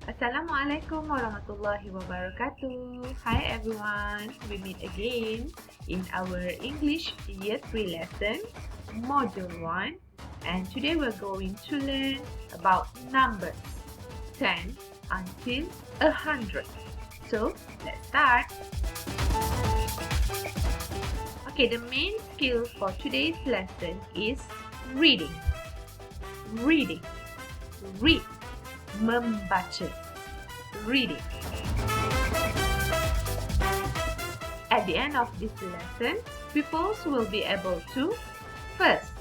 Assalamualaikum warahmatullahi wabarakatuh. Hi everyone, we meet again in our English Year 3 lesson, Module 1, and today we're going to learn about numbers 10 until 100. So let's start. Okay, the main skill for today's lesson is reading. Reading. Read. Membaca. Reading. At the end of this lesson, pupils will be able to first,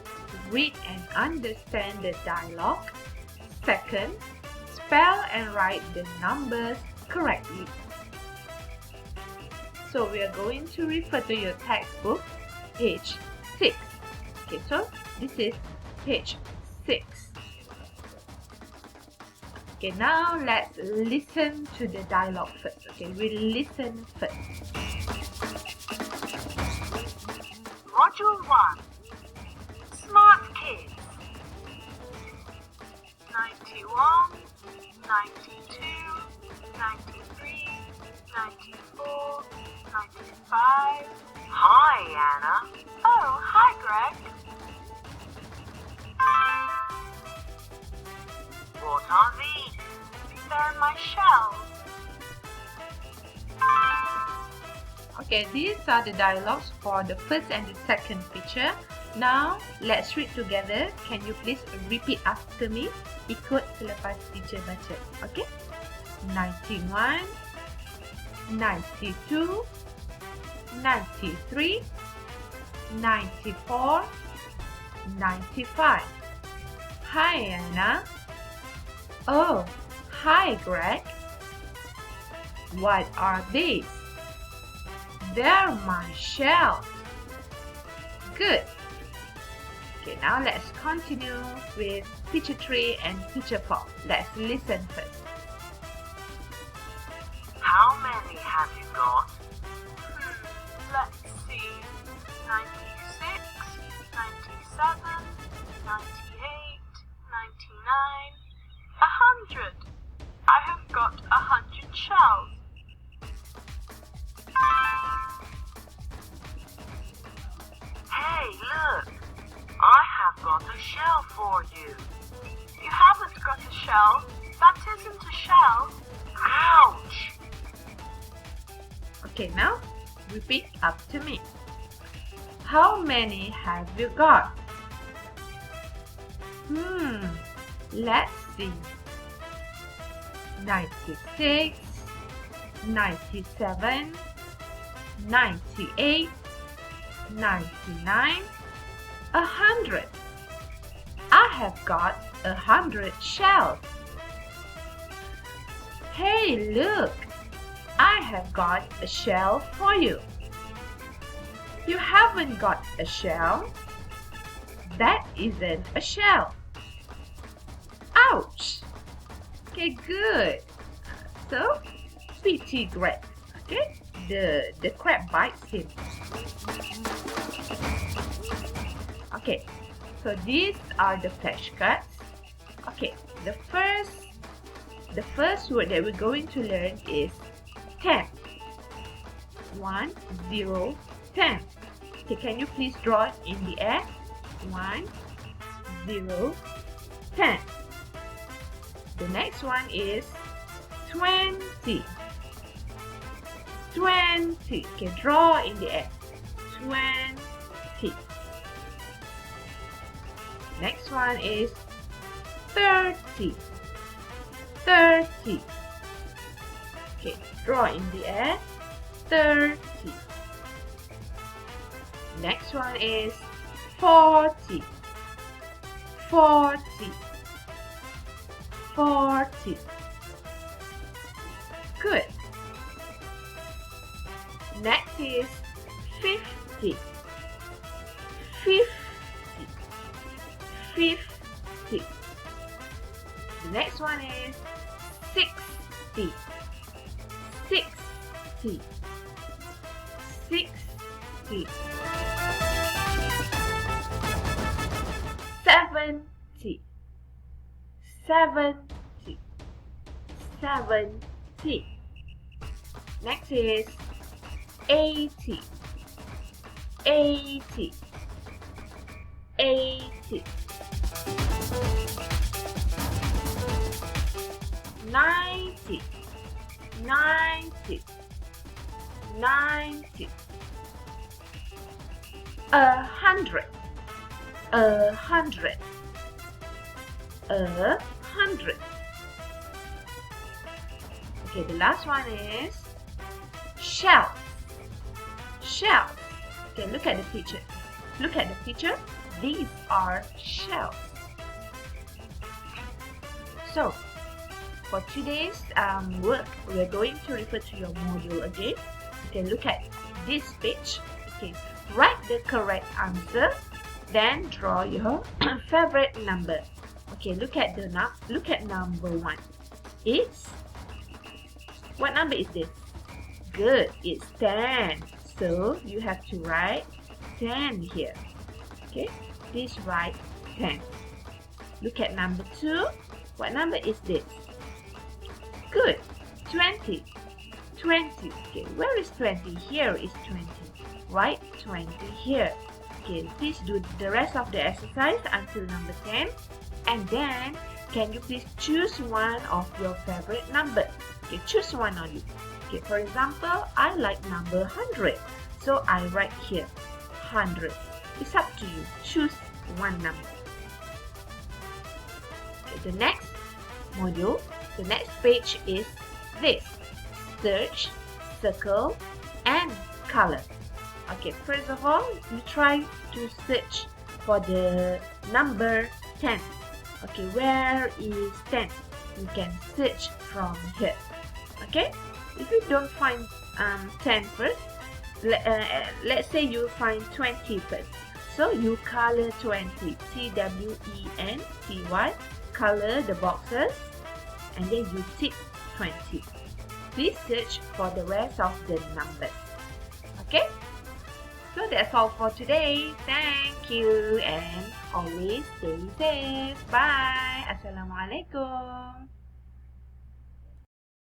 read and understand the dialogue. Second, spell and write the numbers correctly. So we are going to refer to your textbook, page 6. Okay, so this is page 6. Okay, now let's listen to the dialogue first. Okay, we'll listen first. Module 1. Smart Kids. 91, 92, 93, 94, 95. Hi, Anna. Oh, hi, Greg. What are these? They're my shells. Okay, these are the dialogues for the first and the second picture. Now, let's read together. Can you please repeat after me? Ikut selepas teacher baca. Okay? 91, 92, 93, 94, 95. Hi, Anna. Oh, hi, Greg. What are these? They're my shells. Good. Okay, now let's continue with Teacher 3 and Teacher 4. Let's listen first. How many have you got? Let's see. 96, 97, 98, 99, 100. I have got 100 shells. Hey, look. I have got a shell for you. You haven't got a shell. That isn't a shell. Ouch! Okay, now repeat after me. How many have you got? Let's see. 96, 97, 98, 99, 100. I have got 100 shells. Hey, look! I have got a shell for you. You haven't got a shell? That isn't a shell. Ouch! Okay, good. So, Sweetie Greg. Okay, the crab bites him. Okay, so these are the flashcards. Okay, the first word that we're going to learn is 10. 1, 0, 10. Okay, can you please draw it in the air? 1, 0, 10. The next one is 20. 20. Okay, draw in the air. 20. Next one is 30. 30. Okay, draw in the air. 30. Next one is 40. 40. 40. Good. Next is 50. 50. 50. The next one is 60. 60. 60. 70. 70. 70. Next is 80. 80. 80. 90. 90. 90. 100. 100. 100. Okay, the last one is shells. Shells. Okay, look at the picture. Look at the picture. These are shells. So, for today's work, we are going to refer to your module again. Okay, look at this page. Okay, write the correct answer, then draw your favorite number. Okay, look at number 1. It's what number is this? Good, it's 10. So you have to write 10 here. Okay, please write 10. Look at number 2. What number is this? Good, 20. 20. Okay, where is 20? Here is 20. Write 20 here. Okay, please do the rest of the exercise until number 10. And then, can you please choose one of your favorite number? Okay, choose one only. Okay, for example, I like number 100. So I write here 100. It's up to you. Choose one number. Okay, the next module, the next page is this. Search, circle, and color. Okay, first of all, you try to search for the number 10. Okay, where is 10? You can search from here. Okay, if you don't find 10 first, let's say you find 20 first. So you color 20, CWENTY, color the boxes, and then you tick 20. Please search for the rest of the numbers. Okay? So that's all for today. Thank you and always stay safe. Bye. Assalamualaikum.